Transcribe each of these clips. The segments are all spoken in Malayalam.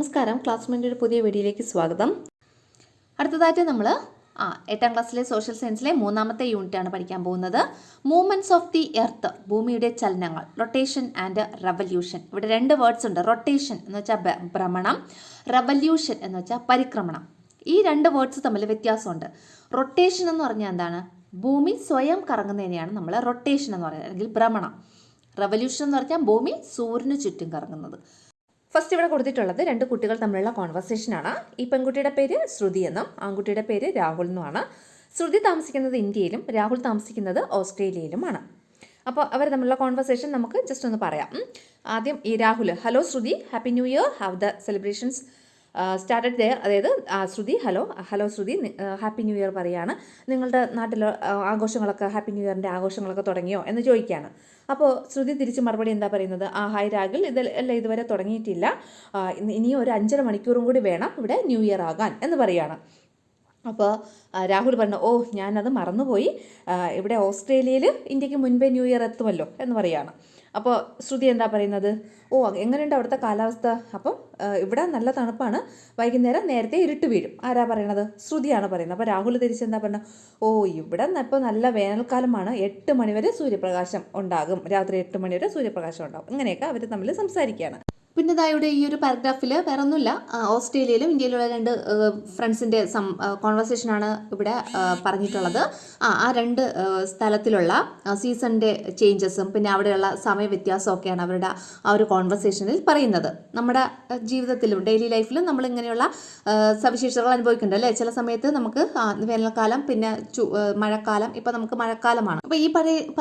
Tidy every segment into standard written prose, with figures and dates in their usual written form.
നമസ്കാരം. ക്ലാസ്മേറ്റിൻ്റെ ഒരു പുതിയ വീഡിയോയിലേക്ക് സ്വാഗതം. അടുത്തതായിട്ട് നമ്മൾ 8ാം ക്ലാസ്സിലെ സോഷ്യൽ സയൻസിലെ 3ാമത്തെ യൂണിറ്റാണ് പഠിക്കാൻ പോകുന്നത്. മൂവ്മെൻറ്റ്സ് ഓഫ് ദി എർത്ത്, ഭൂമിയുടെ ചലനങ്ങൾ, റൊട്ടേഷൻ ആൻഡ് റെവല്യൂഷൻ. ഇവിടെ രണ്ട് വേർഡ്സ് ഉണ്ട്. റൊട്ടേഷൻ എന്ന് വെച്ചാൽ ഭ്രമണം, റെവല്യൂഷൻ എന്ന് വെച്ചാൽ പരിക്രമണം. ഈ രണ്ട് വേർഡ്സ് തമ്മിൽ വ്യത്യാസമുണ്ട്. റൊട്ടേഷൻ എന്ന് പറഞ്ഞാൽ എന്താണ്? ഭൂമി സ്വയം കറങ്ങുന്നതിനെയാണ് നമ്മൾ റൊട്ടേഷൻ എന്ന് പറയുന്നത്, അല്ലെങ്കിൽ ഭ്രമണം. റെവല്യൂഷൻ എന്ന് പറഞ്ഞാൽ ഭൂമി സൂര്യന് ചുറ്റും കറങ്ങുന്നത്. ഫസ്റ്റ് ഇവിടെ കൊടുത്തിട്ടുള്ളത് രണ്ട് കുട്ടികൾ തമ്മിലുള്ള കോൺവെർസേഷനാണ്. ഈ പെൺകുട്ടിയുടെ പേര് ശ്രുതി എന്നും ആൺകുട്ടിയുടെ പേര് രാഹുൽ എന്നുമാണ്. ശ്രുതി താമസിക്കുന്നത് ഇന്ത്യയിലും രാഹുൽ താമസിക്കുന്നത് ഓസ്ട്രേലിയയിലുമാണ്. അപ്പോൾ അവർ തമ്മിലുള്ള കോൺവെർസേഷൻ നമുക്ക് ജസ്റ്റ് ഒന്ന് പറയാം. ആദ്യം ഈ Rahul, hello Shruthi, happy new year, have the celebrations started there. അതായത് Shruthi hello Shruthi, happy new year പറയുകയാണ്. നിങ്ങളുടെ നാട്ടിൽ ആഘോഷങ്ങളൊക്കെ, ഹാപ്പി ന്യൂ ഇയറിൻ്റെ ആഘോഷങ്ങളൊക്കെ തുടങ്ങിയോ എന്ന് ചോദിക്കുകയാണ്. അപ്പോൾ ശ്രുതി തിരിച്ച് മറുപടി എന്താ പറയുന്നത്? ഹായ് രാഹുൽ, ഇതെല്ലാം ഇതുവരെ തുടങ്ങിയിട്ടില്ല, ഇനിയും ഒരു 5.5 മണിക്കൂറും കൂടി വേണം ഇവിടെ ന്യൂ ഇയർ ആകാൻ എന്ന് പറയുകയാണ്. അപ്പോൾ രാഹുൽ പറഞ്ഞു, ഞാനത് മറന്നുപോയി, ഇവിടെ ഓസ്ട്രേലിയയിൽ ഇന്ത്യക്ക് മുൻപേ ന്യൂ ഇയർ എത്തുമല്ലോ എന്ന് പറയുകയാണ്. അപ്പോൾ ശ്രുതി എന്താ പറയുന്നത്? എങ്ങനെയുണ്ട് അവിടുത്തെ കാലാവസ്ഥ? അപ്പം ഇവിടെ നല്ല തണുപ്പാണ്, വൈകുന്നേരം നേരത്തെ ഇരുട്ട് വീഴും. ആരാ പറയണത്? ശ്രുതിയാണ് പറയുന്നത്. അപ്പോൾ രാഹുൽ തിരിച്ചെന്താ പറഞ്ഞത്? ഇവിടെ ഇപ്പോൾ നല്ല വേനൽക്കാലമാണ്, 8 മണിവരെ സൂര്യപ്രകാശം ഉണ്ടാകും, രാത്രി 8 മണിവരെ സൂര്യപ്രകാശം ഉണ്ടാകും. ഇങ്ങനെയൊക്കെ അവർ തമ്മിൽ സംസാരിക്കുകയാണ്. പിന്നെ ഇവിടെ ഈ ഒരു പാരഗ്രാഫിൽ വേറെ ഒന്നുമില്ല, ഓസ്ട്രേലിയയിലും ഇന്ത്യയിലുള്ള രണ്ട് ഫ്രണ്ട്സിൻ്റെ കോൺവെർസേഷനാണ് ഇവിടെ പറഞ്ഞിട്ടുള്ളത്. ആ രണ്ട് സ്ഥലത്തിലുള്ള സീസണിൻ്റെ ചേഞ്ചസും പിന്നെ അവിടെയുള്ള സമയവ്യത്യാസമൊക്കെയാണ് അവരുടെ ആ ഒരു കോൺവെർസേഷനിൽ പറയുന്നത്. നമ്മുടെ ജീവിതത്തിലും ഡെയിലി ലൈഫിലും നമ്മൾ ഇങ്ങനെയുള്ള സവിശേഷതകൾ അനുഭവിക്കുന്നുണ്ട് അല്ലേ? ചില സമയത്ത് നമുക്ക് വേനൽക്കാലം, പിന്നെ മഴക്കാലം. ഇപ്പം നമുക്ക് മഴക്കാലമാണ്. അപ്പോൾ ഈ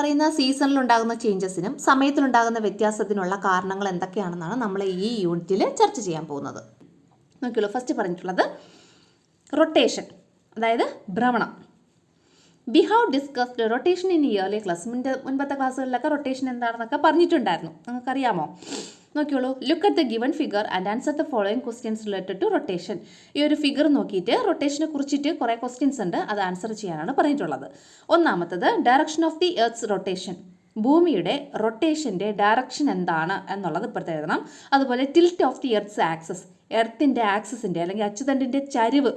പറയുന്ന സീസണിലുണ്ടാകുന്ന ചേഞ്ചസിനും സമയത്തിലുണ്ടാകുന്ന വ്യത്യാസത്തിനുള്ള കാരണങ്ങൾ എന്തൊക്കെയാണെന്നാണ് നമ്മൾ ഈ യൂണിറ്റിൽ ചർച്ച ചെയ്യാൻ പോകുന്നത്. നോക്കിയുള്ളൂ, ഫസ്റ്റ് പറഞ്ഞിട്ടുള്ളത് റൊട്ടേഷൻ, അതായത് ഭ്രമണം. We have discussed rotation in early class. മുൻപത്തെ ക്ലാസ്സുകളിലൊക്കെ റൊട്ടേഷൻ എന്താണെന്നൊക്കെ പറഞ്ഞിട്ടുണ്ടായിരുന്നു, നിങ്ങൾക്കറിയാമോ? നോക്കിയോളൂ, look at the given figure and answer the following questions related to rotation. ഈ ഒരു ഫിഗർ നോക്കിയിട്ട് റൊട്ടേഷനെ കുറിച്ചിട്ട് കുറേ ക്വസ്റ്റ്യൻസ് ഉണ്ട്, അത് ആൻസർ ചെയ്യാനാണ് പറഞ്ഞിട്ടുള്ളത്. ഒന്നാമത്തത്, direction of the earth's rotation. ഭൂമിയുടെ റൊട്ടേഷൻ്റെ ഡയറക്ഷൻ എന്താണ് എന്നുള്ളത് ഇപ്പോഴത്തെ എഴുതണം. അതുപോലെ tilt of the earth's axis, എർത്തിൻ്റെ ആക്സസിൻ്റെ അല്ലെങ്കിൽ അച്ചുതണ്ടിൻ്റെ ചരിവ്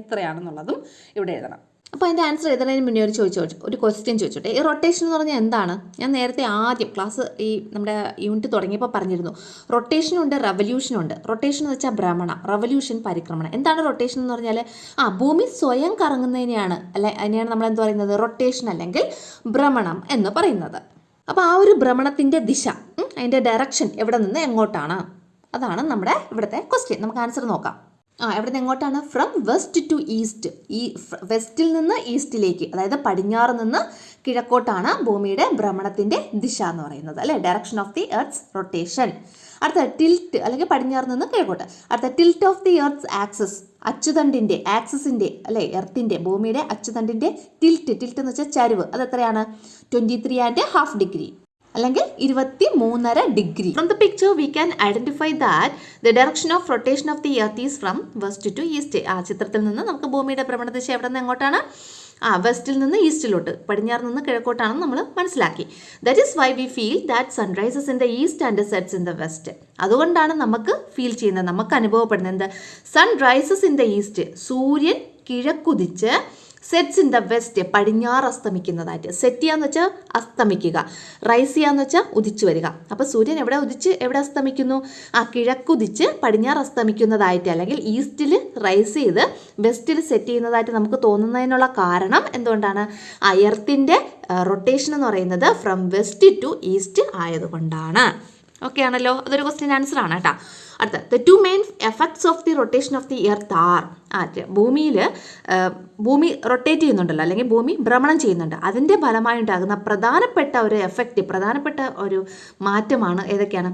എത്രയാണെന്നുള്ളതും ഇവിടെ എഴുതണം. അപ്പോൾ അതിൻ്റെ ആൻസർ എഴുതുന്നതിന് മുന്നേ ഒരു ക്വസ്റ്റ്യൻ ചോദിച്ചോട്ടെ. ഈ റൊട്ടേഷൻ എന്ന് പറഞ്ഞാൽ എന്താണ്? ഞാൻ നേരത്തെ ആദ്യം ക്ലാസ് ഈ നമ്മുടെ യൂണിറ്റ് തുടങ്ങിയപ്പോൾ പറഞ്ഞിരുന്നു, റൊട്ടേഷനുണ്ട്, റെവല്യൂഷനുണ്ട്. റൊട്ടേഷൻ എന്ന് വെച്ചാൽ ഭ്രമണം, റെവല്യൂഷൻ പരിക്രമണം. എന്താണ് റൊട്ടേഷൻ എന്ന് പറഞ്ഞാൽ? ഭൂമി സ്വയം കറങ്ങുന്നതിനെയാണ്, അതിനെയാണ് നമ്മൾ എന്ത് പറയുന്നത്? റൊട്ടേഷൻ അല്ലെങ്കിൽ ഭ്രമണം എന്ന് പറയുന്നത്. അപ്പോൾ ആ ഒരു ഭ്രമണത്തിൻ്റെ ദിശ, അതിൻ്റെ ഡയറക്ഷൻ എവിടെ നിന്ന് എങ്ങോട്ടാണ്? അതാണ് നമ്മുടെ ഇവിടുത്തെ ക്വസ്റ്റ്യൻ. നമുക്ക് ആൻസർ നോക്കാം. എവിടെ നിന്ന് എങ്ങോട്ടാണ്? From west to east. ഈ വെസ്റ്റിൽ നിന്ന് ഈസ്റ്റിലേക്ക്, അതായത് പടിഞ്ഞാറ് നിന്ന് കിഴക്കോട്ടാണ് ഭൂമിയുടെ ഭ്രമണത്തിൻ്റെ ദിശ എന്ന് പറയുന്നത്, അല്ലേ? Direction of the earth's rotation. അടുത്ത ടിൽറ്റ്, അല്ലെങ്കിൽ പടിഞ്ഞാറ് നിന്ന് കിഴക്കോട്ട്. അടുത്ത tilt of the earth's axis, അച്ചുതണ്ടിൻ്റെ, ആക്സസിൻ്റെ, അല്ലേ? എർത്തിൻ്റെ, ഭൂമിയുടെ അച്ചുതണ്ടിൻ്റെ ടിൽറ്റ് എന്ന് വെച്ചാൽ ചരിവ്. അത് എത്രയാണ്? 23.5 ഡിഗ്രി, അല്ലെങ്കിൽ 23.5 degree. From the picture we can identify that the direction of rotation of the earth is from west to east. ആ ചിത്രത്തിൽ നിന്ന് നമുക്ക് ഭൂമിയുടെ ഭ്രമണദിശ എവിടെ നിന്ന് എങ്ങോട്ടാണ്? വെസ്റ്റിൽ നിന്ന് ഈസ്റ്റിലോട്ട്, പടിഞ്ഞാറ് നിന്ന് കിഴക്കോട്ടാണെന്ന് നമ്മൾ മനസ്സിലാക്കി. That is why we feel that sunrises in the east and sets in the west. അതുകൊണ്ടാണ് നമുക്ക് ഫീൽ ചെയ്യുന്നത്, നമുക്ക് അനുഭവപ്പെടുന്നത് എന്ത്? സൺറൈസസ് ഇൻ ദ ഈസ്റ്റ്, സൂര്യൻ കിഴക്കുതിച്ച്, സെറ്റ്സ് ഇൻ ദ വെസ്റ്റ്, പടിഞ്ഞാറ് അസ്തമിക്കുന്നതായിട്ട്. സെറ്റ് ചെയ്യാന്ന് വെച്ചാൽ അസ്തമിക്കുക, റൈസ് ചെയ്യാന്ന് വെച്ചാൽ ഉദിച്ചു വരിക. അപ്പോൾ സൂര്യൻ എവിടെ ഉദിച്ച് എവിടെ അസ്തമിക്കുന്നു? കിഴക്കുതിച്ച് പടിഞ്ഞാറ് അസ്തമിക്കുന്നതായിട്ട്, അല്ലെങ്കിൽ ഈസ്റ്റിൽ റൈസ് ചെയ്ത് വെസ്റ്റിൽ സെറ്റ് ചെയ്യുന്നതായിട്ട് നമുക്ക് തോന്നുന്നതിനുള്ള കാരണം എന്തുകൊണ്ടാണ്? എർത്തിൻ്റെ റൊട്ടേഷൻ എന്ന് പറയുന്നത് ഫ്രം വെസ്റ്റ് ടു ഈസ്റ്റ് ആയതുകൊണ്ടാണ്. ഓക്കെ ആണല്ലോ? അതൊരു ക്വസ്റ്റ്യൻ ആൻസർ ആണ് കേട്ടോ. അടുത്ത, the 2 main effects of the rotation of the earth are. ഭൂമി റൊട്ടേറ്റ് ചെയ്യുന്നുണ്ടല്ലോ, അല്ലെങ്കിൽ ഭൂമി ഭ്രമണം ചെയ്യുന്നുണ്ട്, അതിൻ്റെ ഫലമായി ഉണ്ടാകുന്ന പ്രധാനപ്പെട്ട ഒരു എഫക്റ്റ്, പ്രധാനപ്പെട്ട ഒരു മാറ്റമാണ് ഏതൊക്കെയാണ്?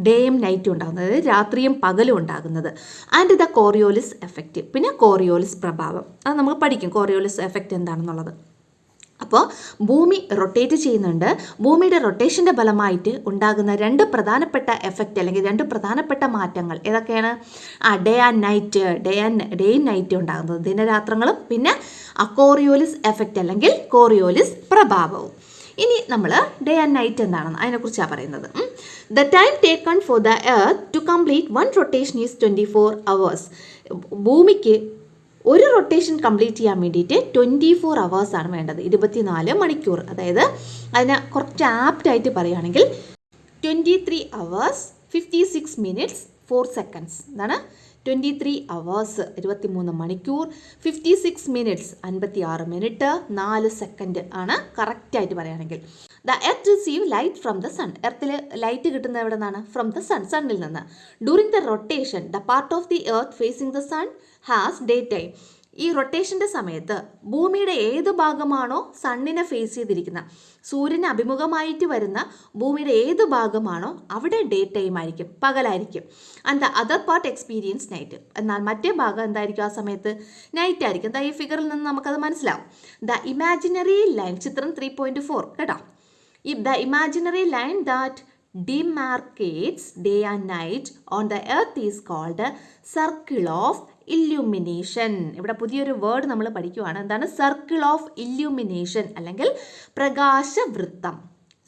ഡേയും നൈറ്റും ഉണ്ടാകുന്നത്, അതായത് രാത്രിയും പകലും ഉണ്ടാകുന്നത്. ആൻഡ് ദ കോറിയോലിസ് എഫക്റ്റ്, പിന്നെ കോറിയോലിസ് പ്രഭാവം. അത് നമുക്ക് പഠിക്കും, കോറിയോലിസ് എഫക്റ്റ് എന്താണെന്നുള്ളത്. അപ്പോൾ ഭൂമി റൊട്ടേറ്റ് ചെയ്യുന്നുണ്ട്. ഭൂമിയുടെ റൊട്ടേഷൻ്റെ ഫലമായിട്ട് ഉണ്ടാകുന്ന രണ്ട് പ്രധാനപ്പെട്ട എഫക്റ്റ്, അല്ലെങ്കിൽ രണ്ട് പ്രധാനപ്പെട്ട മാറ്റങ്ങൾ ഏതൊക്കെയാണ്? ഡേ ആൻഡ് നൈറ്റ് ഉണ്ടാകുന്നത്, ദിനരാത്രങ്ങളും, പിന്നെ കോറിയോലിസ് എഫക്റ്റ് അല്ലെങ്കിൽ കോറിയോലിസ് പ്രഭാവവും. ഇനി നമ്മൾ ഡേ ആൻഡ് നൈറ്റ് എന്താണെന്ന് അതിനെക്കുറിച്ചാണ് പറയുന്നത്. The time taken for the earth to complete 1 rotation is 24 hours. ഭൂമിക്ക് ഒരു റൊട്ടേഷൻ കംപ്ലീറ്റ് ചെയ്യാൻ വേണ്ടിയിട്ട് 24 hours ആണ് വേണ്ടത്, 24 മണിക്കൂർ. അതായത് അതിനെ കുറച്ച് ആപ്റ്റായിട്ട് പറയുകയാണെങ്കിൽ 23 hours 56 minutes 4 seconds. എന്താണ് 23 hours 23 മണിക്കൂർ 56 minutes 56 മിനിറ്റ് 4 സെക്കൻഡ് ആണ് കറക്റ്റായിട്ട് പറയുകയാണെങ്കിൽ. The earth receive light from the sun. എർത്തിൽ ലൈറ്റ് കിട്ടുന്നത് എവിടെ നിന്നാണ്? ഫ്രം ദ സൺ, സണ്ണിൽ നിന്ന്. During the rotation the part of the earth facing the sun has day time. ഈ റൊട്ടേഷൻ്റെ സമയത്ത് ഭൂമിയുടെ ഏത് ഭാഗമാണോ സണ്ണിനെ ഫേസ് ചെയ്തിരിക്കുന്ന, സൂര്യന് അഭിമുഖമായിട്ട് വരുന്ന ഭൂമിയുടെ ഏത് ഭാഗമാണോ അവിടെ ഡേ ടൈം ആയിരിക്കും, പകലായിരിക്കും. And the other part experience night. എന്നാൽ മറ്റേ ഭാഗം എന്തായിരിക്കും ആ സമയത്ത്? നൈറ്റ് ആയിരിക്കും. ഈ ഫിഗറിൽ നിന്ന് നമുക്കത് മനസ്സിലാവും. ദ ഇമാജിനറി ലൈൻ, ചിത്രം 3.4 കേട്ടോ. The imaginary line that demarcates day and night on the earth is called circle of illumination. ഇവിടെ പുതിയൊരു വേർഡ് നമ്മൾ പഠിക്കുകയാണ്. എന്താണ്? സർക്കിൾ ഓഫ് ഇല്യൂമിനേഷൻ അല്ലെങ്കിൽ പ്രകാശവൃത്തം.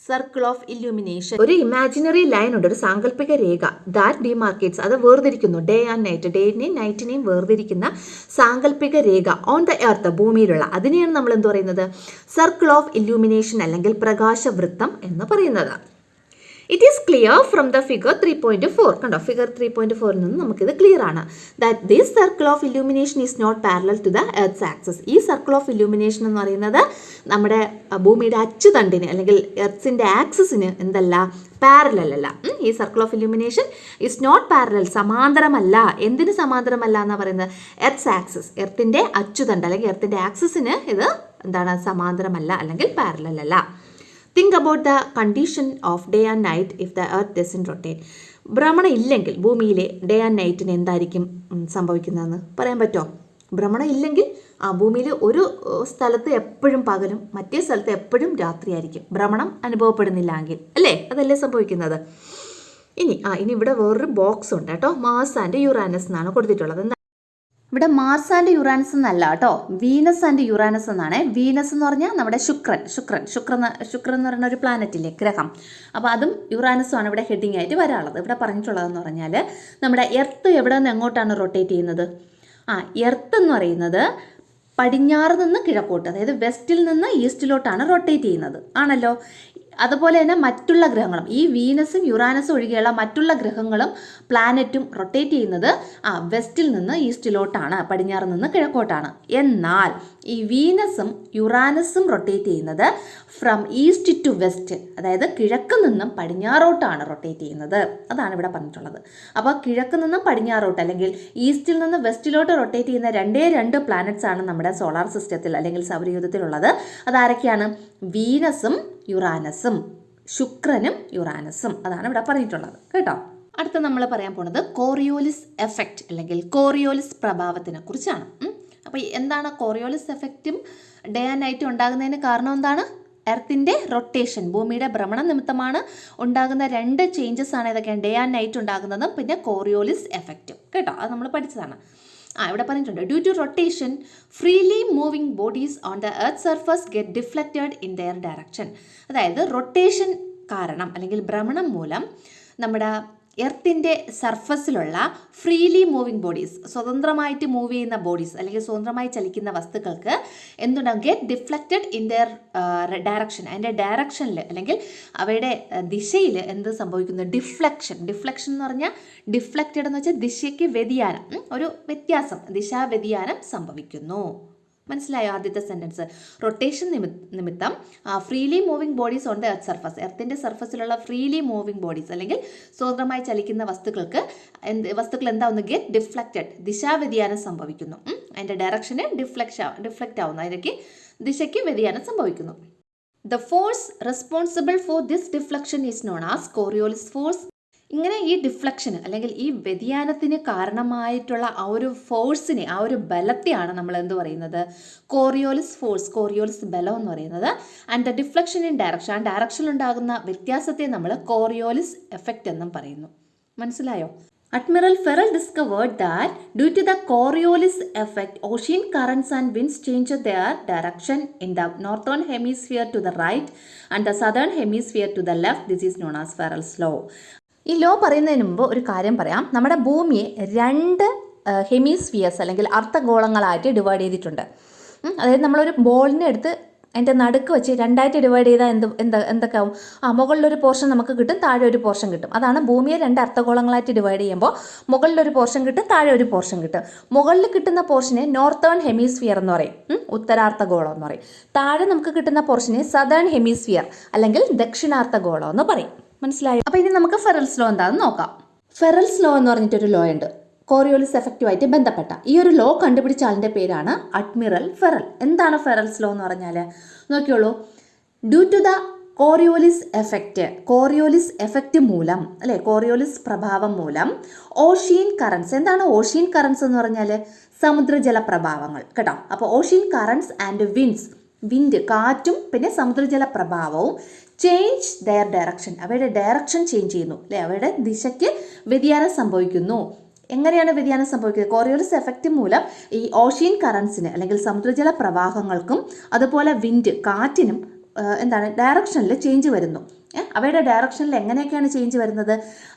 Circle of illumination. ഒരു ഇമാജിനറി ലൈൻ ഉണ്ട്, ഒരു സാങ്കല്പിക രേഖ. ദാറ്റ് ഡിമാർക്കേറ്റ്സ്, അത് വേർതിരിക്കുന്നു. ഡേ ആൻഡ് നൈറ്റ്, ഡേയിനെയും നൈറ്റിനെയും വേർതിരിക്കുന്ന സാങ്കല്പിക രേഖ ഓൺ ദ എർത്ത്, ഭൂമിയിലുള്ള. അതിനെയാണ് നമ്മൾ എന്ത് പറയുന്നത്? സർക്കിൾ ഓഫ് ഇല്യൂമിനേഷൻ അല്ലെങ്കിൽ പ്രകാശവൃത്തം എന്ന് പറയുന്നത്. It is clear from the figure 3.4. കണ്ടോ, ഫിഗർ 3.4 നിന്ന് നമുക്കിത് ക്ലിയർ ആണ്. That this circle of illumination is not parallel to the earth's axis. ഈ സർക്കിൾ ഓഫ് ഇല്യൂമിനേഷൻ എന്ന് പറയുന്നത് നമ്മുടെ ഭൂമിയുടെ അച്ചുതണ്ടിന് അല്ലെങ്കിൽ എർത്ത്സിൻ്റെ ആക്സിസിന് എന്തല്ല? പാരലൽ അല്ല. ഈ circle of illumination is not parallel, സമാന്തരമല്ല. എന്തിന് സമാന്തരമല്ല എന്നാണ് പറയുന്നത്? എർത്ത്സ് ആക്സിസ്, എർത്തിൻ്റെ അച്ചുതണ്ട് അല്ലെങ്കിൽ എർത്തിൻ്റെ ആക്സിസിന് ഇത് എന്താണ്? സമാന്തരമല്ല അല്ലെങ്കിൽ പാരലൽ അല്ല. Think about the condition of day and night if the earth doesn't rotate. ഭ്രമണം ഇല്ലെങ്കിൽ ഭൂമിയിലെ ഡേ ആൻഡ് നൈറ്റിന് എന്തായിരിക്കും സംഭവിക്കുന്നതെന്ന് പറയാൻ പറ്റുമോ? ഭ്രമണം ഇല്ലെങ്കിൽ ഭൂമിയിൽ ഒരു സ്ഥലത്ത് എപ്പോഴും പകലും മറ്റേ സ്ഥലത്ത് എപ്പോഴും രാത്രിയായിരിക്കും. ഭ്രമണം അനുഭവപ്പെടുന്നില്ലെങ്കിൽ അല്ലേ? അതല്ലേ സംഭവിക്കുന്നത്. ഇനി ഇവിടെ വേറൊരു ബോക്സ് ഉണ്ട് കേട്ടോ. മാർസ് ആൻഡ് യുറാനസ് എന്നാണ് കൊടുത്തിട്ടുള്ളത്. ഇവിടെ മാർസ് ആൻഡ് യുറാനസ് എന്നല്ല കേട്ടോ, വീനസ് ആൻഡ് യുറാനസ് എന്നാണ്. വീനസ് എന്ന് പറഞ്ഞാൽ നമ്മുടെ ശുക്രൻ എന്ന് പറയുന്ന ഒരു പ്ലാനറ്റ് ഇല്ലേ, ഗ്രഹം. അപ്പോൾ അതും യുറാനസും ആണ് ഇവിടെ ഹെഡിങ് ആയിട്ട് വരാനുള്ളത്. ഇവിടെ പറഞ്ഞിട്ടുള്ളതെന്ന് പറഞ്ഞാൽ നമ്മുടെ എർത്ത് എവിടെ നിന്ന് എങ്ങോട്ടാണ് റൊട്ടേറ്റ് ചെയ്യുന്നത്? എർത്ത് എന്ന് പറയുന്നത് പടിഞ്ഞാറ് നിന്ന് കിഴക്കോട്ട്, അതായത് വെസ്റ്റിൽ നിന്ന് ഈസ്റ്റിലോട്ടാണ് റൊട്ടേറ്റ് ചെയ്യുന്നത് ആണല്ലോ. അതുപോലെ തന്നെ മറ്റുള്ള ഗ്രഹങ്ങളും, ഈ വീനസും യുറാനസും ഒഴികെയുള്ള മറ്റുള്ള ഗ്രഹങ്ങളും പ്ലാനറ്റും റൊട്ടേറ്റ് ചെയ്യുന്നത് വെസ്റ്റിൽ നിന്ന് ഈസ്റ്റിലോട്ടാണ്, പടിഞ്ഞാറ് നിന്ന് കിഴക്കോട്ടാണ്. എന്നാൽ ഈ വീനസും യുറാനസും റൊട്ടേറ്റ് ചെയ്യുന്നത് ഫ്രം ഈസ്റ്റ് ടു വെസ്റ്റ്, അതായത് കിഴക്ക് നിന്നും പടിഞ്ഞാറോട്ടാണ് റൊട്ടേറ്റ് ചെയ്യുന്നത്. അതാണ് ഇവിടെ പറഞ്ഞിട്ടുള്ളത്. അപ്പോൾ കിഴക്ക് നിന്നും പടിഞ്ഞാറോട്ട് അല്ലെങ്കിൽ ഈസ്റ്റിൽ നിന്ന് വെസ്റ്റിലോട്ട് റൊട്ടേറ്റ് ചെയ്യുന്ന രണ്ട് പ്ലാനറ്റ്സ് ആണ് നമ്മുടെ സോളാർ സിസ്റ്റത്തിൽ അല്ലെങ്കിൽ സൗരയൂഥത്തിലുള്ളത്. അതാരൊക്കെയാണ്? വീനസും യുറാനസും, ശുക്രനും യുറാനസും. അതാണ് ഇവിടെ പറഞ്ഞിട്ടുള്ളത് കേട്ടോ. അടുത്ത നമ്മൾ പറയാൻ പോണത് കോറിയോലിസ് എഫക്റ്റ് അല്ലെങ്കിൽ കോറിയോലിസ് പ്രഭാവത്തിനെ കുറിച്ചാണ്. അപ്പോൾ എന്താണ് കോറിയോലിസ് എഫക്റ്റും ഡേ ആൻഡ് നൈറ്റും ഉണ്ടാകുന്നതിന് കാരണം എന്താണ്? എർത്തിൻ്റെ റൊട്ടേഷൻ, ഭൂമിയുടെ ഭ്രമണം നിമിത്തമാണ് ഉണ്ടാകുന്ന 2 ചേഞ്ചസ് ആണ്. ഇതൊക്കെയാണ് ഡേ ആൻഡ് നൈറ്റ് ഉണ്ടാകുന്നതും പിന്നെ കോറിയോലിസ് എഫക്റ്റും കേട്ടോ. അത് നമ്മൾ പഠിച്ചതാണ്. ഇവിടെ പറഞ്ഞിട്ടുണ്ട്, due to rotation freely moving bodies on the earth surface get deflected in their direction. അതായത് റൊട്ടേഷൻ കാരണം അല്ലെങ്കിൽ ഭ്രമണം മൂലം നമ്മുടെ എർത്തിൻ്റെ സർഫസിലുള്ള ഫ്രീലി മൂവിങ് ബോഡീസ്, സ്വതന്ത്രമായിട്ട് മൂവ് ചെയ്യുന്ന ബോഡീസ് അല്ലെങ്കിൽ സ്വതന്ത്രമായി ചലിക്കുന്ന വസ്തുക്കൾക്ക് എന്തുണ്ടാകും? Get deflected in their direction. അതിൻ്റെ ഡയറക്ഷനിൽ അല്ലെങ്കിൽ അവയുടെ ദിശയിൽ എന്ത് സംഭവിക്കുന്നു? ഡിഫ്ലക്ഷൻ എന്ന് പറഞ്ഞാൽ ഡിഫ്ലക്റ്റഡ് എന്ന് വെച്ചാൽ ദിശയ്ക്ക് വ്യതിയാനം, ഒരു വ്യത്യാസം, ദിശാ വ്യതിയാനം സംഭവിക്കുന്നു. മനസ്സിലായോ ആദ്യത്തെ സെൻറ്റൻസ്? റൊട്ടേഷൻ നിമിത്തം freely moving bodies on the earth surface, എർത്തിൻ്റെ സർഫസിലുള്ള ഫ്രീലി മൂവിങ് ബോഡീസ് അല്ലെങ്കിൽ സ്വതന്ത്രമായി ചലിക്കുന്ന വസ്തുക്കൾ എന്താവുന്നു? ഗെറ്റ് ഡിഫ്ലക്റ്റഡ്, ദിശാവ്യതിയാനം സംഭവിക്കുന്നു. അതിൻ്റെ ഡയറക്ഷന് ഡിഫ്ലക്റ്റ് ആവുന്നു, അതിലേക്ക് ദിശയ്ക്ക് വ്യതിയാനം സംഭവിക്കുന്നു. The force responsible for this deflection is known as Coriolis force. ഇങ്ങനെ ഈ ഡിഫ്ലക്ഷന് അല്ലെങ്കിൽ ഈ വ്യതിയാനത്തിന് കാരണമായിട്ടുള്ള ആ ഒരു ഫോഴ്സിനെ, ആ ഒരു ബലത്തെയാണ് നമ്മൾ എന്ത് പറയുന്നത്? കോറിയോലിസ് ഫോഴ്സ്, കോറിയോലിസ് ബലം എന്ന് പറയുന്നത്. And the deflection in direction, ആ ഡയറക്ഷനിൽ ഉണ്ടാകുന്ന വ്യത്യാസത്തെ നമ്മൾ കോറിയോലിസ് എഫക്റ്റ് എന്നും പറയുന്നു. മനസ്സിലായോ? Admiral Farrell discovered that due to the Coriolis effect, ocean currents and winds change their direction in the northern hemisphere to the right and the southern hemisphere to the left. This is known as Farrell's law. ഈ ലോ പറയുന്നതിന് മുമ്പ് ഒരു കാര്യം പറയാം. നമ്മുടെ ഭൂമിയെ രണ്ട് ഹെമിസ്ഫിയേഴ്സ് അല്ലെങ്കിൽ അർദ്ധഗോളങ്ങളായിട്ട് ഡിവൈഡ് ചെയ്തിട്ടുണ്ട്. അതായത് നമ്മളൊരു ബോളിനെ എടുത്ത് അതിൻ്റെ നടുക്ക് വെച്ച് രണ്ടായിട്ട് ഡിവൈഡ് ചെയ്താൽ എന്തൊക്കെ ആവും? മുകളിലൊരു പോർഷൻ നമുക്ക് കിട്ടും, താഴെ ഒരു പോർഷൻ കിട്ടും. അതാണ് ഭൂമിയെ രണ്ട് അർദ്ധഗോളങ്ങളായിട്ട് ഡിവൈഡ് ചെയ്യുമ്പോൾ മുകളിലൊരു പോർഷൻ കിട്ടും, താഴെ ഒരു പോർഷൻ കിട്ടും. മുകളിൽ കിട്ടുന്ന പോർഷനെ നോർത്തേൺ ഹെമിസ്ഫിയർ എന്ന് പറയും, ഉത്തരാർദ്ധഗോളം എന്ന് പറയും. താഴെ നമുക്ക് കിട്ടുന്ന പോർഷനെ സദേൺ ഹെമിസ്ഫിയർ അല്ലെങ്കിൽ ദക്ഷിണാർദ്ധഗോളം എന്ന് പറയും. മനസ്സിലായോ? അപ്പോൾ ഇനി നമുക്ക് ഫെറൽസ് ലോ എന്താണെന്ന് നോക്കാം. ഫെറൽസ് ലോ എന്ന് പറഞ്ഞിട്ടൊരു ലോ ഉണ്ട്, കോറിയോലിസ് എഫക്റ്റുമായിട്ട് ബന്ധപ്പെട്ട. ഈ ഒരു ലോ കണ്ടുപിടിച്ച ആളിൻ്റെ പേരാണ് അഡ്മിറൽ ഫെറൽ. എന്താണ് ഫെറൽസ് ലോ എന്ന് പറഞ്ഞാൽ? നോക്കിയോളൂ. Due to the Coriolis effect മൂലം, അല്ലെ, കോറിയോലിസ് പ്രഭാവം മൂലം ഓഷ്യൻ കറൻസ്. എന്താണ് ഓഷ്യൻ കറൻസ് എന്ന് പറഞ്ഞാൽ? സമുദ്രജല പ്രഭാവങ്ങൾ കേട്ടോ. അപ്പോൾ ഓഷ്യൻ കറൻസ് ആൻഡ് വിൻഡ് കാറ്റും പിന്നെ സമുദ്രജല പ്രഭാവവും ചേഞ്ച് ദെയർ ഡയറക്ഷൻ, അവയുടെ ഡയറക്ഷൻ ചേഞ്ച് ചെയ്യുന്നു, അല്ലെ, അവയുടെ ദിശയ്ക്ക് വ്യതിയാനം സംഭവിക്കുന്നു. എങ്ങനെയാണ് വ്യതിയാനം സംഭവിക്കുന്നത്? കോറിയോലിസ് എഫക്റ്റ് മൂലം ഈ ഓഷ്യൻ കറൻസിന് അല്ലെങ്കിൽ സമുദ്രജല പ്രവാഹങ്ങൾക്കും അതുപോലെ വിൻഡ് കാറ്റിനും ഡയറക്ഷനിൽ ചേഞ്ച് വരുന്നു. അവയുടെ ഡയറക്ഷനിൽ എങ്ങനെയൊക്കെയാണ് ചേഞ്ച് വരുന്നത്?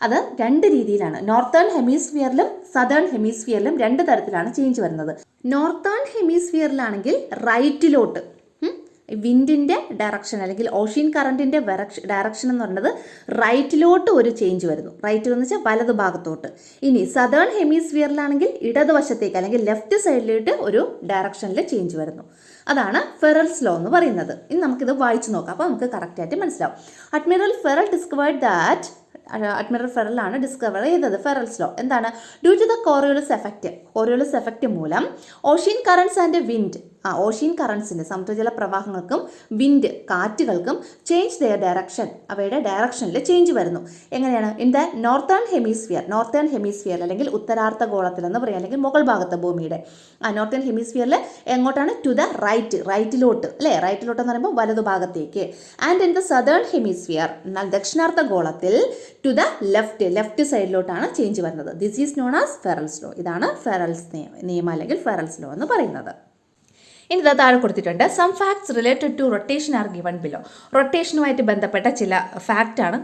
അത് രണ്ട് രീതിയിലാണ്. നോർത്തേൺ ഹെമിസ്ഫിയറിലും സദേൺ ഹെമിസ്ഫിയറിലും രണ്ട് തരത്തിലാണ് ചേഞ്ച് വരുന്നത്. നോർത്തേൺ ഹെമിസ്ഫിയറിലാണെങ്കിൽ റൈറ്റിലോട്ട് വിൻഡിൻ്റെ ഡയറക്ഷൻ അല്ലെങ്കിൽ ഓഷ്യൻ കറണ്ടിൻ്റെ ഡയറക്ഷൻ എന്ന് പറയുന്നത് റൈറ്റിലോട്ട് ഒരു ചേഞ്ച് വരുന്നു. റൈറ്റിലെന്ന് വെച്ചാൽ വലതു ഭാഗത്തോട്ട്. ഇനി സദേൺ ഹെമിസ്ഫിയറിലാണെങ്കിൽ ഇടതുവശത്തേക്ക് അല്ലെങ്കിൽ ലെഫ്റ്റ് സൈഡിലോട്ട് ഒരു ഡയറക്ഷനിൽ ചേഞ്ച് വരുന്നു. അതാണ് ഫെറൽസ് ലോ എന്ന് പറയുന്നത്. ഇനി നമുക്കിത് വായിച്ചു നോക്കാം, അപ്പോൾ നമുക്ക് കറക്റ്റായിട്ട് മനസ്സിലാവും. Admiral Ferrel discovered that, Admiral ഫെറലാണ് ഡിസ്കവർ ചെയ്തത് ഫെറൽസ് ലോ. എന്താണ്? Due to the Coriolis effect മൂലം ocean currents and wind, ocean കറൻസിന് സമുദ്രജല പ്രവാഹങ്ങൾക്കും വിൻഡ് കാറ്റുകൾക്കും ചേഞ്ച് ദെയർ ഡയറക്ഷൻ, അവയുടെ ഡയറക്ഷനിൽ ചേഞ്ച് വരുന്നു. എങ്ങനെയാണ്? ഇൻ ദ നോർത്തേൺ ഹെമിസ്ഫിയർ അല്ലെങ്കിൽ ഉത്തരാർദ്ധഗോളത്തിൽ എന്ന് പറയാം, അല്ലെങ്കിൽ മുകൾ ഭാഗത്ത് ഭൂമിയുടെ നോർത്തേൺ ഹെമിസ്ഫിയറിൽ എങ്ങോട്ടാണ്? ടു ദ റൈറ്റിലോട്ട്, അല്ലേ, റൈറ്റിലോട്ട് എന്ന് പറയുമ്പോൾ വലതുഭാഗത്തേക്ക്. And in the southern hemisphere, എന്നാൽ ദക്ഷിണാർദ്ധഗോളത്തിൽ ടു ദ ലെഫ്റ്റ് സൈഡിലോട്ടാണ് ചേഞ്ച് വരുന്നത്. This is known as Ferrel's law. ഇതാണ് ഫെറൽസ് നിയമം അല്ലെങ്കിൽ ഫെറൽസ് ലോ എന്ന് പറയുന്നത്. ഇനി ഇത് താഴെ കൊടുത്തിട്ടുണ്ട്. Some facts related to rotation are given below. റൊട്ടേഷനുമായിട്ട് ബന്ധപ്പെട്ട ചില ഫാക്റ്റാണ്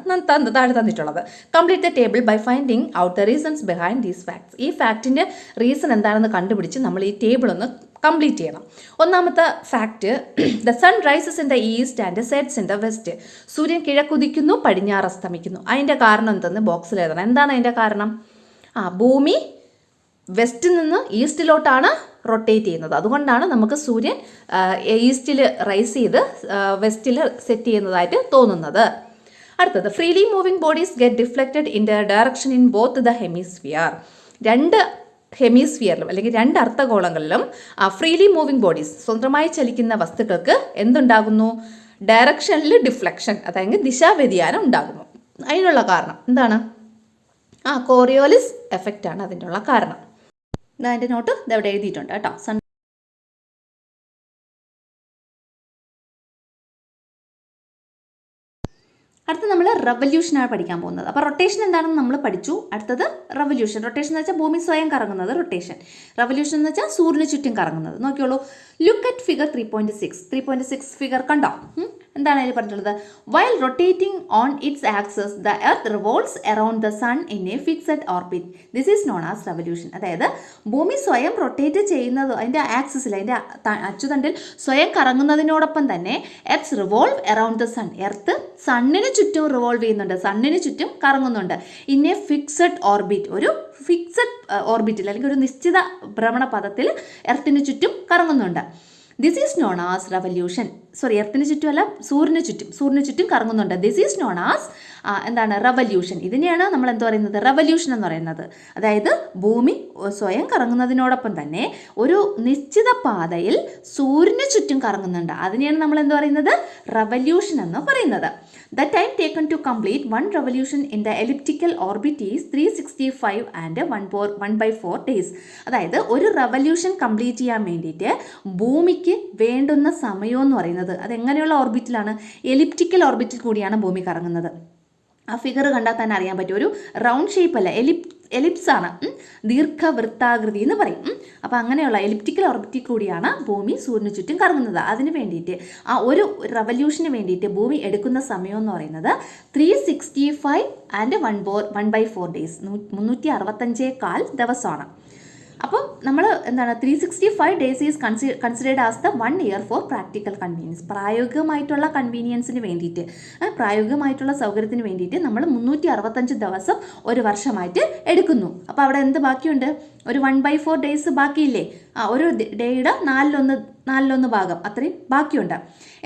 താഴെ തന്നിട്ടുള്ളത്. Complete the table by finding out the reasons behind these facts. ഈ ഫാക്റ്റിൻ്റെ റീസൺ എന്താണെന്ന് കണ്ടുപിടിച്ച് നമ്മൾ ഈ ടേബിൾ ഒന്ന് കംപ്ലീറ്റ് ചെയ്യണം. ഒന്നാമത്തെ fact, the sun rises in the east and sets in the west. സൂര്യൻ കിഴക്കുദിക്കുന്നു, പടിഞ്ഞാറ് അസ്തമിക്കുന്നു. അതിൻ്റെ കാരണം എന്തെന്ന് ബോക്സിൽ എഴുതണം. എന്താണ് അതിൻ്റെ കാരണം? ഭൂമി വെസ്റ്റിൽ നിന്ന് ഈസ്റ്റിലോട്ടാണ് റൊട്ടേറ്റ് ചെയ്യുന്നത്. അതുകൊണ്ടാണ് നമുക്ക് സൂര്യൻ ഈസ്റ്റിൽ റൈസ് ചെയ്ത് വെസ്റ്റിൽ സെറ്റ് ചെയ്യുന്നതായിട്ട് തോന്നുന്നത്. അടുത്തത്, freely moving bodies get deflected in the direction in both the hemisphere. രണ്ട് ഹെമിസ്ഫിയറിലും അല്ലെങ്കിൽ രണ്ട് അർദ്ധഗോളങ്ങളിലും ഫ്രീലി മൂവിങ് ബോഡീസ്, സ്വന്തമായി ചലിക്കുന്ന വസ്തുക്കൾക്ക് എന്തുണ്ടാകുന്നു? ഡയറക്ഷനിൽ ഡിഫ്ലക്ഷൻ, അതായത് ദിശാവ്യതിയാനം ഉണ്ടാകുന്നു. അതിനുള്ള കാരണം എന്താണ്? കോറിയോലിസ് എഫക്റ്റ് ആണ് അതിനുള്ള കാരണം. അതിൻ്റെ നോട്ട് ഇതെവിടെ എഴുതിയിട്ടുണ്ട് കേട്ടോ. അടുത്ത നമ്മൾ റെവല്യൂഷനാണ് പഠിക്കാൻ പോകുന്നത്. അപ്പോൾ റൊട്ടേഷൻ എന്താണെന്ന് നമ്മൾ പഠിച്ചു. അടുത്തത് റെവല്യൂഷൻ. റൊട്ടേഷൻ എന്ന് വെച്ചാൽ ഭൂമി സ്വയം കറങ്ങുന്നത് റൊട്ടേഷൻ. റെവല്യൂഷൻ എന്ന് വെച്ചാൽ സൂര്യന് ചുറ്റും കറങ്ങുന്നത്. നോക്കിയോളൂ, ലുക്ക് അറ്റ് ഫിഗർ 3.6 ഫിഗർ കണ്ടോ? എന്താണ് അതിൽ പറഞ്ഞിട്ടുള്ളത്? While rotating on its axis the earth revolves around the sun in a fixed orbit. This is known as revolution. അതായത് ഭൂമി സ്വയം റൊട്ടേറ്റ് ചെയ്യുന്നത് അതിൻ്റെ ആക്സസിൽ, അതിൻ്റെ അച്ചുതണ്ടിൽ സ്വയം കറങ്ങുന്നതിനോടൊപ്പം തന്നെ earth revolve around the sun, earth സണ്ണിന് ചുറ്റും റിവോൾവ് ചെയ്യുന്നുണ്ട്, സണ്ണിന് ചുറ്റും കറങ്ങുന്നുണ്ട്. ഇൻ എ ഫിക്സഡ് ഓർബിറ്റ്, ഒരു ഫിക്സഡ് ഓർബിറ്റിൽ അല്ലെങ്കിൽ ഒരു നിശ്ചിത ഭ്രമണപഥത്തിൽ എർത്തിന് ചുറ്റും കറങ്ങുന്നുണ്ട്. This is known as revolution. എർത്തിന് ചുറ്റുമല്ല, സൂര്യന് ചുറ്റും കറങ്ങുന്നുണ്ട്. ദിസ് ഈസ് നോൺ ആസ് എന്താണ്? റെവല്യൂഷൻ. ഇതിനെയാണ് നമ്മൾ എന്ത് പറയുന്നത്? റെവല്യൂഷൻ എന്ന് പറയുന്നത്. അതായത് ഭൂമി സ്വയം കറങ്ങുന്നതിനോടൊപ്പം തന്നെ ഒരു നിശ്ചിത പാതയിൽ സൂര്യന് ചുറ്റും കറങ്ങുന്നുണ്ട്. അതിനെയാണ് നമ്മൾ എന്ത് പറയുന്നത്? റെവല്യൂഷൻ എന്ന് പറയുന്നത്. The time taken to complete one revolution in the elliptical orbit is 365 and 1/4 days. അതായത് ഒരു റെവല്യൂഷൻ കംപ്ലീറ്റ് ചെയ്യാൻ വേണ്ടിയിട്ട് ഭൂമിക്ക് വേണ്ടുന്ന സമയം എന്ന് പറയുന്നത് അതെങ്ങനെയുള്ള ഓർബിറ്റിലാണ്? എലിപ്റ്റിക്കൽ ഓർബിറ്റിൽ കൂടിയാണ് ഭൂമി കറങ്ങുന്നത്. ആ ഫിഗർ കണ്ടാൽ തന്നെ അറിയാൻ പറ്റും. ഒരു റൗണ്ട് ഷേപ്പ് അല്ല, എലിപ്സ് ആണ്, ദീർഘവൃത്താകൃതി എന്ന് പറയും. അപ്പോൾ അങ്ങനെയുള്ള എലിപ്റ്റിക്കൽ ഓർബിറ്റിൽ കൂടിയാണ് ഭൂമി സൂര്യന് ചുറ്റും കറങ്ങുന്നത്. അതിന് വേണ്ടിയിട്ട് ആ ഒരു റവല്യൂഷന് വേണ്ടിയിട്ട് ഭൂമി എടുക്കുന്ന സമയം എന്ന് പറയുന്നത് 365 ആൻഡ് 1/4 ഡേയ്സ്, 365 ദിവസമാണ്. അപ്പം നമ്മൾ എന്താണ് 365 days is considered as the 1 year for practical convenience. പ്രായോഗികമായിട്ടുള്ള കൺവീനിയൻസിന് വേണ്ടിയിട്ട്, പ്രായോഗികമായിട്ടുള്ള സൗകര്യത്തിന് വേണ്ടിയിട്ട് നമ്മൾ 365 ദിവസം ഒരു വർഷമായിട്ട് എടുക്കുന്നു. അപ്പോൾ അവിടെ എന്ത് ബാക്കിയുണ്ട്? ഒരു 1/4 ഡേയ്സ് ബാക്കിയില്ലേ? ഒരു ഡേയുടെ നാലിലൊന്ന് ഭാഗം അത്രയും ബാക്കിയുണ്ട്.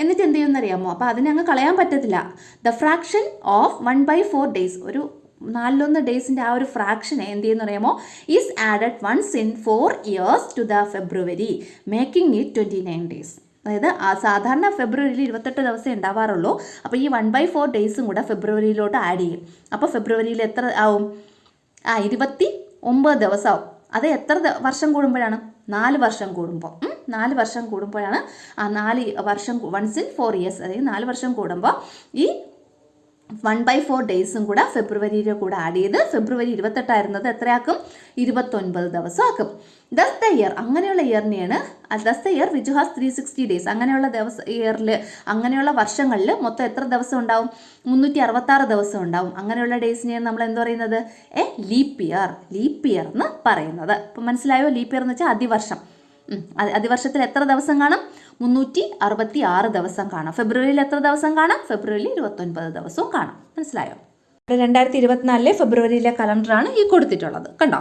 എന്നിട്ട് എന്ത് ചെയ്യുമെന്നറിയാമോ? അപ്പോൾ അതിനെ അങ്ങ് കളയാൻ പറ്റത്തില്ല. ദ ഫ്രാക്ഷൻ ഓഫ് 1/4 ഡേയ്സ്, ഒരു 4 ഡേയ്സിൻ്റെ ആ ഒരു ഫ്രാക്ഷനെ എന്ത് ചെയ്യുന്ന അറിയാമോ? Is added once in 4 years to the February, making it 29 days. അതായത് സാധാരണ ഫെബ്രുവരിയിൽ 28 ദിവസം ഉണ്ടാവാറുള്ളൂ. അപ്പോൾ ഈ 1/4 ഡേയ്സും കൂടെ ഫെബ്രുവരിയിലോട്ട് ആഡ് ചെയ്യും. അപ്പോൾ ഫെബ്രുവരിയിൽ എത്ര ആവും? 29 ദിവസമാവും. അത് എത്ര വർഷം കൂടുമ്പോഴാണ്? 4 വർഷം കൂടുമ്പോൾ. 4 വർഷം കൂടുമ്പോഴാണ് 4 വർഷം വൺസ് ഇൻ 4 ഇയേഴ്സ്, അതായത് 4 വർഷം കൂടുമ്പോൾ ഈ 1/4 ഡേയ്സും കൂടെ ഫെബ്രുവരിയുടെ കൂടെ ആഡ് ചെയ്ത് ഫെബ്രുവരി 28 ആയിരുന്നത് എത്രയാക്കും? 29 ദിവസം ആക്കും. ദസ് ദ ഇയർ, അങ്ങനെയുള്ള ഇയറിനെയാണ് thus the year which has 360 days. അങ്ങനെയുള്ള ഇയറിൽ, അങ്ങനെയുള്ള വർഷങ്ങളിൽ മൊത്തം എത്ര ദിവസം ഉണ്ടാവും? 366 ദിവസം ഉണ്ടാവും. അങ്ങനെയുള്ള ഡേയ്സിനെയാണ് നമ്മൾ എന്ത് പറയുന്നത്? ലീപ്പ് ഇയർ എന്ന് പറയുന്നത്. അപ്പം മനസ്സിലായോ? ലീപ്പ് ഇയർ എന്ന് വെച്ചാൽ അതിവർഷം. അതിവർഷത്തിൽ എത്ര ദിവസം കാണും? 366 ദിവസം കാണാം. ഫെബ്രുവരിയിൽ എത്ര ദിവസം കാണാം? ഫെബ്രുവരിയിൽ 29 ദിവസവും കാണാം. മനസ്സിലായോ? 2024 ഫെബ്രുവരിയിലെ കലണ്ടറാണ് ഈ കൊടുത്തിട്ടുള്ളത്. കണ്ടോ?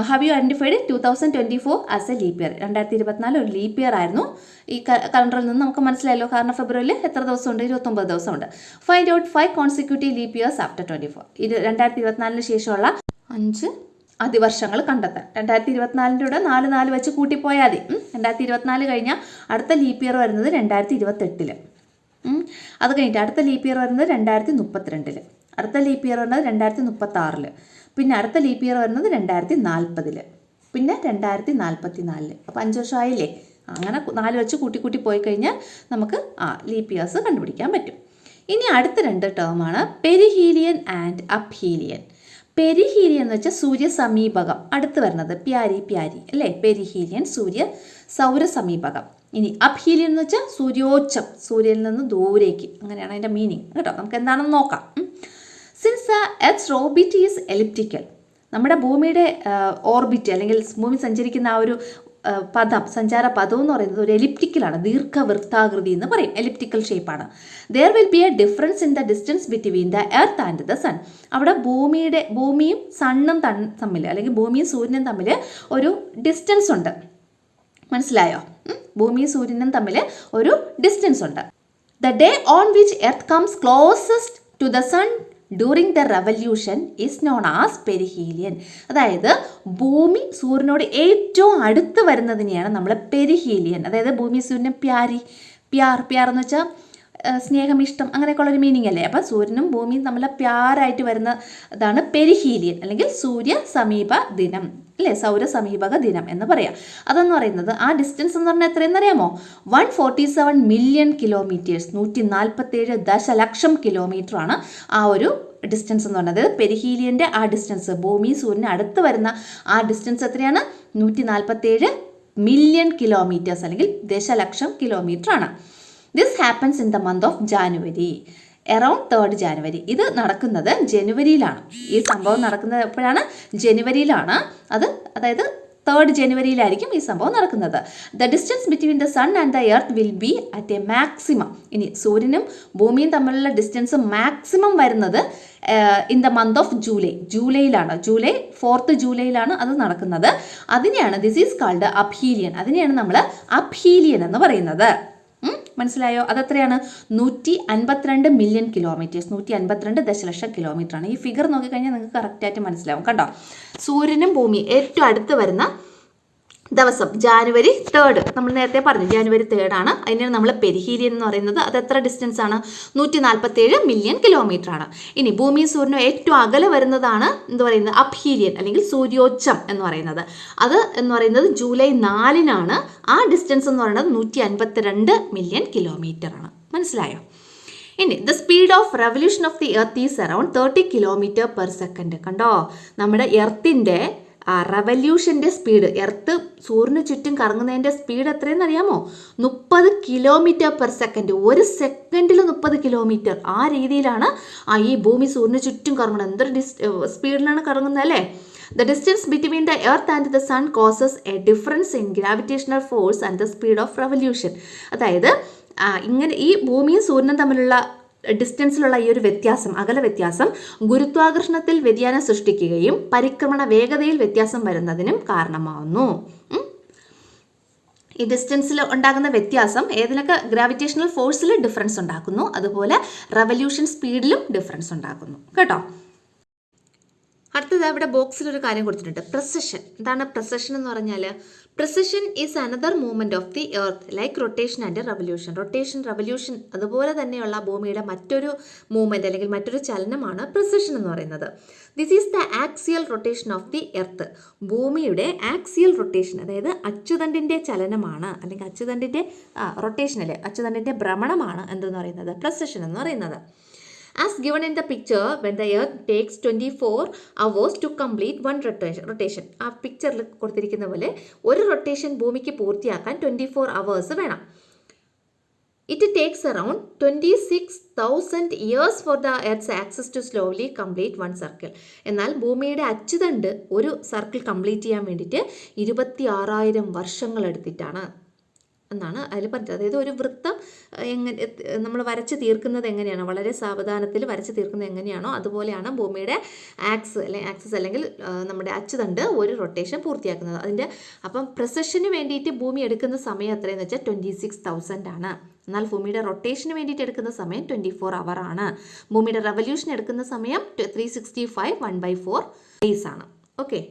Have you identified 2024 as A leap year? 2024 ഒരു ലീപ്പ് ഇയർ ആയിരുന്നു. ഈ കലണ്ടറിൽ നിന്ന് നമുക്ക് മനസ്സിലായല്ലോ. കാരണം ഫെബ്രുവരിയിൽ എത്ര ദിവസമുണ്ട്? 29 ദിവസമുണ്ട്. Find out 5 consecutive leap years after 24. 2024 ശേഷമുള്ള 5 അതിവർഷങ്ങൾ കണ്ടെത്താൻ. 2024 കൂടെ 4 വെച്ച് കൂട്ടിപ്പോയാൽ മതി. 2024 കഴിഞ്ഞാൽ അടുത്ത ലീപ്പ് ഇയർ വരുന്നത് 2028. അത് കഴിഞ്ഞിട്ട് അടുത്ത ലീപ്പ് ഇയർ വരുന്നത് 2032. അടുത്ത ലീപ്പ് ഇയർ വരുന്നത് 2036. പിന്നെ അടുത്ത ലീപ്പ് ഇയർ വരുന്നത് 2040. പിന്നെ 2044. അപ്പോൾ 5 വർഷമായില്ലേ? അങ്ങനെ 4 വെച്ച് കൂട്ടി പോയി കഴിഞ്ഞാൽ നമുക്ക് ലീപ്പ് ഇയേഴ്സ് കണ്ടുപിടിക്കാൻ പറ്റും. ഇനി അടുത്ത 2 ടേമാണ് പെരിഹീലിയൻ ആൻഡ് അപ്ഹീലിയൻ. പെരിഹീലിയൻ എന്ന് വെച്ചാൽ സൂര്യ സമീപകം, അടുത്ത് വരുന്നത് പ്യാരി അല്ലേ? പെരിഹീലിയൻ സൗര സമീപകം. ഇനി അപ്ഹീലിയൻ എന്ന് വെച്ചാൽ സൂര്യോച്ചം, സൂര്യനിൽ നിന്ന് ദൂരേക്ക്, അങ്ങനെയാണ് അതിൻ്റെ മീനിങ് കേട്ടോ. നമുക്ക് എന്താണെന്ന് നോക്കാം. Since the earth orbit is elliptical, നമ്മുടെ ഭൂമിയുടെ ഓർബിറ്റ് അല്ലെങ്കിൽ ഭൂമി സഞ്ചരിക്കുന്ന ആ ഒരു സഞ്ചാര പദം എന്ന് പറയുന്നത് ഒരു എലിപ്റ്റിക്കലാണ്, ദീർഘവൃത്താകൃതി എന്ന് പറയും. എലിപ്റ്റിക്കൽ ഷേപ്പാണ്. There will be a difference in the distance between the earth and the sun. അവിടെ ഭൂമിയും സണ്ണും തമ്മിൽ, അല്ലെങ്കിൽ ഭൂമിയും സൂര്യനും തമ്മിൽ ഒരു ഡിസ്റ്റൻസ് ഉണ്ട്. മനസ്സിലായോ? ഭൂമിയും സൂര്യനും തമ്മിൽ ഒരു ഡിസ്റ്റൻസ് ഉണ്ട്. The day on which earth comes closest to the sun during the revolution is known as perihelion. അതായത് ഭൂമി സൂര്യനോട് ഏറ്റവും അടുത്ത് വരുന്നതിനെയാണ് നമ്മൾ പെരിഹീലിയൻ, അതായത് ഭൂമി സൂര്യനും പ്യാർ എന്ന് വെച്ചാൽ സ്നേഹം, ഇഷ്ടം, അങ്ങനെയൊക്കെയുള്ളൊരു മീനിങ് അല്ലേ. അപ്പോൾ സൂര്യനും ഭൂമിയും തമ്മിൽ പ്യാറായിട്ട് വരുന്ന ഇതാണ് പെരിഹീലിയൻ, അല്ലെങ്കിൽ സൂര്യ സമീപ ദിനം അല്ലേ? സൗര സമീപക ദിനം എന്ന് പറയാം. അതെന്ന് പറയുന്നത് ആ ഡിസ്റ്റൻസ് എന്ന് പറഞ്ഞാൽ എത്രയെന്ന് അറിയാമോ? 147 മില്യൺ കിലോമീറ്റേഴ്സ്, 147 ദശലക്ഷം കിലോമീറ്ററാണ് ആ ഒരു ഡിസ്റ്റൻസ് എന്ന് പറയുന്നത്. പെരിഹീലിയൻ്റെ ആ ഡിസ്റ്റൻസ്, ഭൂമി സൂര്യന് അടുത്ത് വരുന്ന ആ ഡിസ്റ്റൻസ് എത്രയാണ്? 147 മില്യൺ കിലോമീറ്റേഴ്സ്, അല്ലെങ്കിൽ ദശലക്ഷം കിലോമീറ്റർ ആണ്. This happens in the month of January, around 3rd January. ഇത് നടക്കുന്നത് ജനുവരിയിലാണ്. ഈ സംഭവം നടക്കുന്നത് എപ്പോഴാണ്? ജനുവരിയിലാണ്. അതായത് 3rd ജനുവരിയിലായിരിക്കും ഈ സംഭവം നടക്കുന്നത്. The distance between the sun and the earth will be at a maximum. ഇനി സൂര്യനും ഭൂമിയും തമ്മിലുള്ള ഡിസ്റ്റൻസ് മാക്സിമം വരുന്നത് ഇൻ ദ മന്ത് ഓഫ് ജൂലൈയിലാണ്. 4th ജൂലൈയിലാണ് അത് നടക്കുന്നത്. അതിനെയാണ് ദിസ് ഈസ് കാൾഡ് അപ്ഹീലിയൻ. അതിനെയാണ് നമ്മൾ അപ്ഹീലിയൻ എന്ന് പറയുന്നത്. മനസ്സിലായോ? അതെത്രയാണ്? 152 മില്യൺ കിലോമീറ്റേഴ്സ്, 152 ദശലക്ഷം കിലോമീറ്റർ ആണ്. ഈ ഫിഗർ നോക്കിക്കഴിഞ്ഞാൽ നിങ്ങൾക്ക് കറക്റ്റായിട്ട് മനസ്സിലാവും. കണ്ടോ? സൂര്യനും ഭൂമിയും ഏറ്റവും അടുത്ത് വരുന്ന ദിവസം ജാനുവരി 3rd, നമ്മൾ നേരത്തെ പറഞ്ഞു ജാനുവരി 3rd ആണ്. അതിനാണ് നമ്മൾ പെരിഹീലിയൻ എന്ന് പറയുന്നത്. അത് എത്ര ഡിസ്റ്റൻസ് ആണ്? 147 മില്യൺ കിലോമീറ്റർ ആണ്. ഇനി ഭൂമി സൂര്യനും ഏറ്റവും അകലെ വരുന്നതാണ് എന്ത് പറയുന്നത്? അപ്ഹീലിയൻ, അല്ലെങ്കിൽ സൂര്യോച്ചം എന്ന് പറയുന്നത്. അത് എന്ന് പറയുന്നത് ജൂലൈ 4-നാണ്. ആ ഡിസ്റ്റൻസ് എന്ന് പറയുന്നത് 152 മില്യൺ കിലോമീറ്റർ ആണ്. മനസ്സിലായോ? ഇനി the speed of revolution of the earth is around 30 km/s. കണ്ടോ, നമ്മുടെ എർത്തിൻ്റെ റെവല്യൂഷൻ്റെ സ്പീഡ്, എർത്ത് സൂര്യന് ചുറ്റും കറങ്ങുന്നതിൻ്റെ സ്പീഡ് എത്രയെന്ന് അറിയാമോ? 30 km/s. ഒരു സെക്കൻഡിൽ 30 കിലോമീറ്റർ. ആ രീതിയിലാണ് ഈ ഭൂമി സൂര്യന് ചുറ്റും കറങ്ങുന്നത്. എന്തൊരു സ്പീഡിലാണ് കറങ്ങുന്നത് അല്ലേ? The distance between the earth and the sun causes a difference in gravitational force and the speed of revolution. അതായത് ഇങ്ങനെ ഈ ഭൂമിയും സൂര്യനും തമ്മിലുള്ള ഡിസ്റ്റൻസിലുള്ള ഈ ഒരു വ്യത്യാസം, അകല വ്യത്യാസം ഗുരുത്വാകർഷണത്തിൽ വ്യതിയാനം സൃഷ്ടിക്കുകയും പരിക്രമണ വേഗതയിൽ വ്യത്യാസം വരുന്നതിനും കാരണമാവുന്നു. ഈ ഡിസ്റ്റൻസിൽ ഉണ്ടാകുന്ന വ്യത്യാസം ഏതിനൊക്കെ ഗ്രാവിറ്റേഷണൽ ഫോഴ്സിൽ ഡിഫറൻസ് ഉണ്ടാക്കുന്നു, അതുപോലെ റെവല്യൂഷൻ സ്പീഡിലും ഡിഫറൻസ് ഉണ്ടാക്കുന്നു കേട്ടോ. അടുത്തത് ഇവിടെ ബോക്സിൽ ഒരു കാര്യം കൊടുത്തിട്ടുണ്ട്, പ്രിസിഷൻ. എന്താണ് പ്രിസിഷൻ എന്ന് പറഞ്ഞാൽ? Precision is another movement of the earth like rotation and revolution. Rotation, revolution അതുപോലെ തന്നെയുള്ള ഭൂമിയുടെ മറ്റൊരു മൂവ്മെൻറ്റ് അല്ലെങ്കിൽ മറ്റൊരു ചലനമാണ് പ്രിസിഷൻ എന്ന് പറയുന്നത്. This is the axial rotation of the earth. ഭൂമിയുടെ ആക്സിയൽ റൊട്ടേഷൻ, അതായത് അച്ചുതണ്ടിൻ്റെ ചലനമാണ്, അല്ലെങ്കിൽ അച്ചുതണ്ടിൻ്റെ റൊട്ടേഷൻ അല്ലേ, അച്ചുതണ്ടിൻ്റെ ഭ്രമണമാണ് എന്തെന്ന് പറയുന്നത്? പ്രിസിഷൻ എന്ന് പറയുന്നത്. As given in the picture, when the earth takes 24 hours to complete one rotation. ആ പിക്ചറിൽ കൊടുത്തിരിക്കുന്ന പോലെ ഒരു റൊട്ടേഷൻ ഭൂമിക്ക് പൂർത്തിയാക്കാൻ 24 hours വേണം. It takes around 26,000 years for the Earth's axis to slowly complete one circle. എന്നാൽ ഭൂമിയുടെ അച്ചുതണ്ട് ഒരു സർക്കിൾ കംപ്ലീറ്റ് ചെയ്യാൻ വേണ്ടിയിട്ട് 26,000 വർഷങ്ങൾ എടുത്തിട്ടാണ് എന്നാണ് അതിൽ പറഞ്ഞത്. അതായത് ഒരു വൃത്തം എങ്ങനെ നമ്മൾ വരച്ച് തീർക്കുന്നത് എങ്ങനെയാണോ, വളരെ സാവധാനത്തിൽ വരച്ച് തീർക്കുന്നത് എങ്ങനെയാണോ അതുപോലെയാണ് ഭൂമിയുടെ ആക്സിസ് അല്ലെങ്കിൽ നമ്മുടെ അച്ചുതണ്ട് ഒരു റൊട്ടേഷൻ പൂർത്തിയാക്കുന്നത്. അതിൻ്റെ അപ്പം പ്രിസിഷന് വേണ്ടിയിട്ട് ഭൂമി എടുക്കുന്ന സമയം എത്രയെന്ന് വെച്ചാൽ 26,000 ആണ്. എന്നാൽ ഭൂമിയുടെ റൊട്ടേഷന് വേണ്ടിയിട്ട് എടുക്കുന്ന സമയം 24 hour ആണ്. ഭൂമിയുടെ റെവല്യൂഷൻ എടുക്കുന്ന സമയം 365 1/4 days ആണ്. ഓക്കെ.